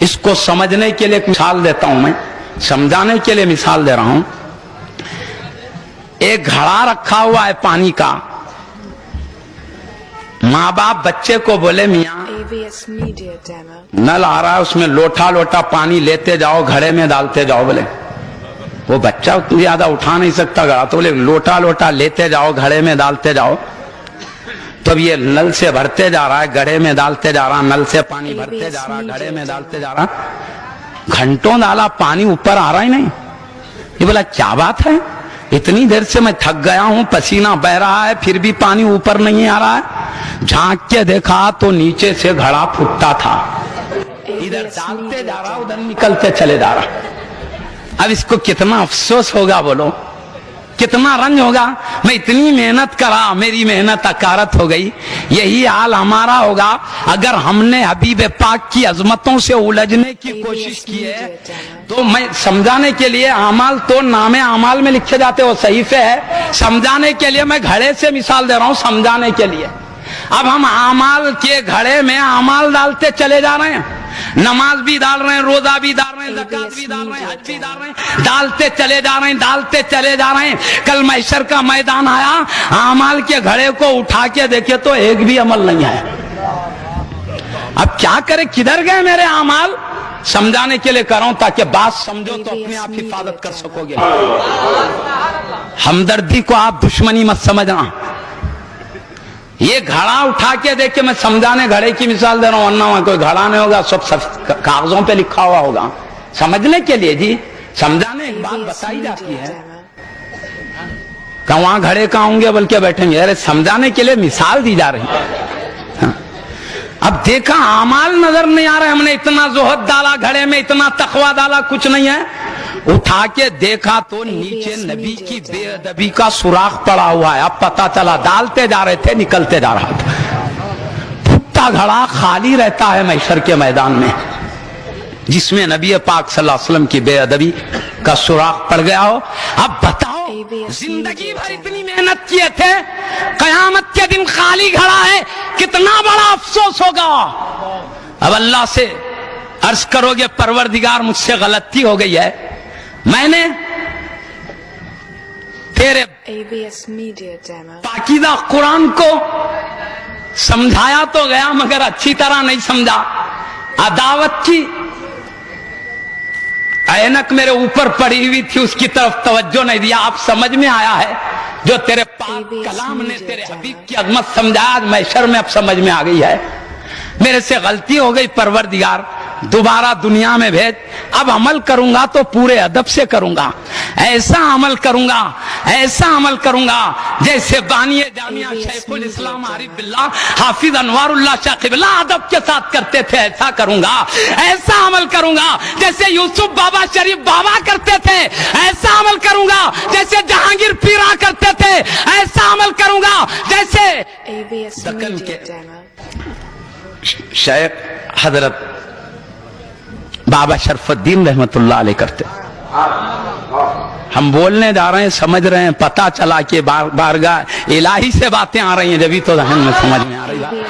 اس کو سمجھنے کے لیے ایک مثال دیتا ہوں، میں سمجھانے کے لیے مثال دے رہا ہوں. ایک گھڑا رکھا ہوا ہے پانی کا. ماں باپ بچے کو بولے میاں نل آ رہا ہے اس میں لوٹا لوٹا پانی لیتے جاؤ، گھڑے میں ڈالتے جاؤ. بولے وہ بچہ اتنی زیادہ اٹھا نہیں سکتا گھڑا، تو بولے لوٹا لوٹا لیتے جاؤ، گھڑے میں ڈالتے جاؤ. تب یہ نل سے بھرتے جا رہا ہے، گھڑے میں ڈالتے جا رہا، نل سے پانی بھرتے جا رہا، گھڑے میں ڈالتے جا رہا. گھنٹوں ڈالا پانی اوپر آ رہا ہی نہیں. یہ بولا کیا بات ہے، اتنی دیر سے میں تھک گیا ہوں، پسینہ بہ رہا ہے، پھر بھی پانی اوپر نہیں آ رہا ہے. جھانک کے دیکھا تو نیچے سے گھڑا پھٹتا تھا، ادھر ڈالتے جا رہا ادھر نکلتے چلے جا رہا. اب اس کو کتنا افسوس ہوگا، بولو کتنا رنج ہوگا. میں اتنی محنت کرا، میری محنت اکارت ہو گئی. یہی حال ہمارا ہوگا اگر ہم نے حبیب پاک کی عظمتوں سے الجھنے کی کوشش کی ہے. تو میں سمجھانے کے لیے اعمال تو نام اعمال میں لکھے جاتے، وہ صحیفے ہے. سمجھانے کے لیے میں گھڑے سے مثال دے رہا ہوں، سمجھانے کے لیے. اب ہم اعمال کے گھڑے میں اعمال ڈالتے چلے جا رہے ہیں، نماز بھی ڈال رہے ہیں، روزہ بھی ڈال رہے ہیں، زکات بھی ڈال رہے ہیں، حج بھی ڈال رہے ہیں، ڈالتے چلے جا رہے ہیں، ڈالتے چلے جا رہے ہیں. کل محشر کا میدان آیا، اعمال کے گھڑے کو اٹھا کے دیکھے تو ایک بھی عمل نہیں ہے. اب کیا کرے، کدھر گئے میرے اعمال؟ سمجھانے کے لیے کر رہا ہوں تاکہ بات سمجھو تو اپنے آپ حفاظت کر سکو گے. ہمدردی کو آپ دشمنی مت سمجھنا. یہ گھڑا اٹھا کے دیکھ کے میں سمجھانے گھڑے کی مثال دے رہا ہوں، ورنہ وہاں کوئی گھڑا نہیں ہوگا، سب کاغذوں پہ لکھا ہوا ہوگا. سمجھنے کے لیے جی، سمجھانے ایک بات بتائی جاتی ہے کہ وہاں گھڑے کہاں ہوں گے بلکہ بیٹھیں گے. ارے سمجھانے کے لیے مثال دی جا رہی ہے. اب دیکھا اعمال نظر نہیں آ رہے، ہم نے اتنا زہد ڈالا گھڑے میں، اتنا تقوی ڈالا، کچھ نہیں ہے. اٹھا کے دیکھا تو نیچے نبی کی بے ادبی کا سوراخ پڑا ہوا ہے. اب پتا چلا ڈالتے جا رہے تھے، نکلتے جا رہا تھا. پھٹا گھڑا خالی رہتا ہے محشر کے میدان میں، جس میں نبی پاک صلی اللہ علیہ وسلم کی بے ادبی کا سوراخ پڑ گیا ہو. اب بتاؤ، زندگی بھر اتنی محنت کیے تھے، قیامت کے دن خالی گھڑا ہے، کتنا بڑا افسوس ہوگا. اب اللہ سے عرض کرو گے پروردگار مجھ سے غلطی ہو گئی ہے، میں نے تیرے پاکیزہ قرآن کو سمجھایا تو گیا مگر اچھی طرح نہیں سمجھا. عداوت کی اینک میرے اوپر پڑی ہوئی تھی، اس کی طرف توجہ نہیں دیا. اب سمجھ میں آیا ہے جو تیرے پاک کلام نے تیرے حبیب کی عظمت سمجھایا، محشر میں اب سمجھ میں آ گئی ہے. میرے سے غلطی ہو گئی، پروردگار دوبارہ دنیا میں بھیج. اب عمل کروں گا تو پورے ادب سے کروں گا، ایسا عمل کروں گا، ایسا عمل کروں گا جیسے بانی جامعہ شیخ الاسلام عارف باللہ حافظ انوار اللہ شاہ قبلہ ادب کے ساتھ کرتے تھے، ایسا کروں گا. ایسا عمل کروں گا جیسے یوسف بابا شریف بابا کرتے تھے، ایسا عمل کروں گا جیسے جہانگیر پیرا کرتے تھے، ایسا عمل کروں گا جیسے دکن کے شیخ حضرت بابا شرف الدین رحمت اللہ علیہ کرتے. ہم بولنے جا رہے ہیں، سمجھ رہے ہیں، پتا چلا کہ بارگاہ الہی سے باتیں آ رہی ہیں، جبھی تو ذہن میں سمجھ میں آ رہی ہے.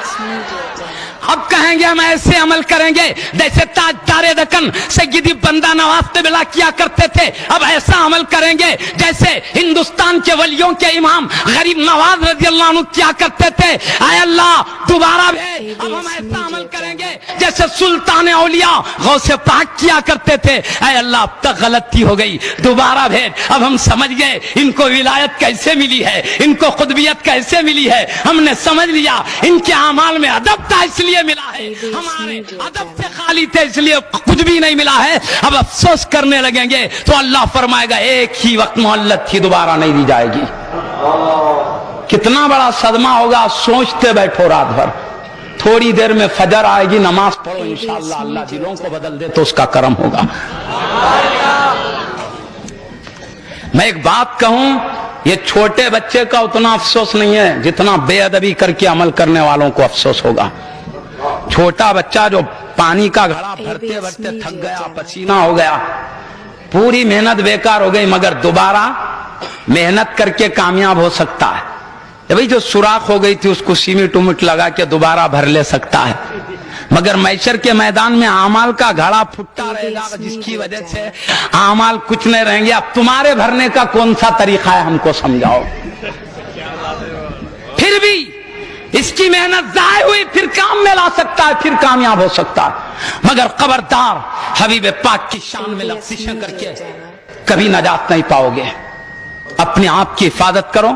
اب کہیں گے ہم ایسے عمل کریں گے جیسے تاجدار دکن سیدی بندہ نواز قبلہ کیا کرتے تھے. اب ایسا عمل کریں گے جیسے ہندوستان کے ولیوں کے امام غریب نواز رضی اللہ عنہ کیا کرتے تھے. اے اللہ دوبارہ بھیج. اب ہم ایسا عمل کریں گے جیسے سلطان اولیاء غوث پاک کیا کرتے تھے. اے اللہ اب تک غلطی ہو گئی، دوبارہ بھیج. اب ہم سمجھ گئے ان کو ولایت کیسے ملی ہے، ان کو قطبیت کیسے ملی ہے. ہم نے سمجھ لیا ان کے اعمال میں ادب تھا اس لیے ملا ہے، ہمارے ادب سے خالی تھے اس لیے کچھ بھی نہیں ملا ہے. اب افسوس کرنے لگیں گے تو اللہ فرمائے گا ایک ہی وقت مہلت تھی، دوبارہ نہیں دی جائے گی. کتنا بڑا صدمہ ہوگا، سوچتے بیٹھو رات بھر. تھوڑی دیر میں فجر آئے گی، نماز پڑھو، انشاءاللہ اللہ دلوں کو بدل دے تو اس کا کرم ہوگا. میں ایک بات کہوں، یہ چھوٹے بچے کا اتنا افسوس نہیں ہے جتنا بے ادبی کر کے عمل کرنے والوں کو افسوس ہوگا. چھوٹا بچہ جو پانی کا گھڑا بھرتے بھرتے تھک گیا، پسینہ ہو گیا، پوری محنت بیکار ہو گئی، مگر دوبارہ محنت کر کے کامیاب ہو سکتا ہے. بھئی جو سوراخ ہو گئی تھی اس کو سیمنٹ ومٹ لگا کے دوبارہ بھر لے سکتا ہے. مگر محشر کے میدان میں اعمال کا گھڑا پھٹتا رہے گا جس کی وجہ سے اعمال کچھ نہیں رہیں گے. اب تمہارے بھرنے کا کون سا طریقہ ہے ہم کو سمجھاؤ. پھر بھی اس کی محنت ضائع ہوئی پھر کام میں لا سکتا ہے, پھر کامیاب ہو سکتا ہے. مگر خبردار حبیب پاک کی شان میں لغزشیں کر کے کبھی نجات نہیں پاؤ گے. اپنے آپ کی حفاظت کرو.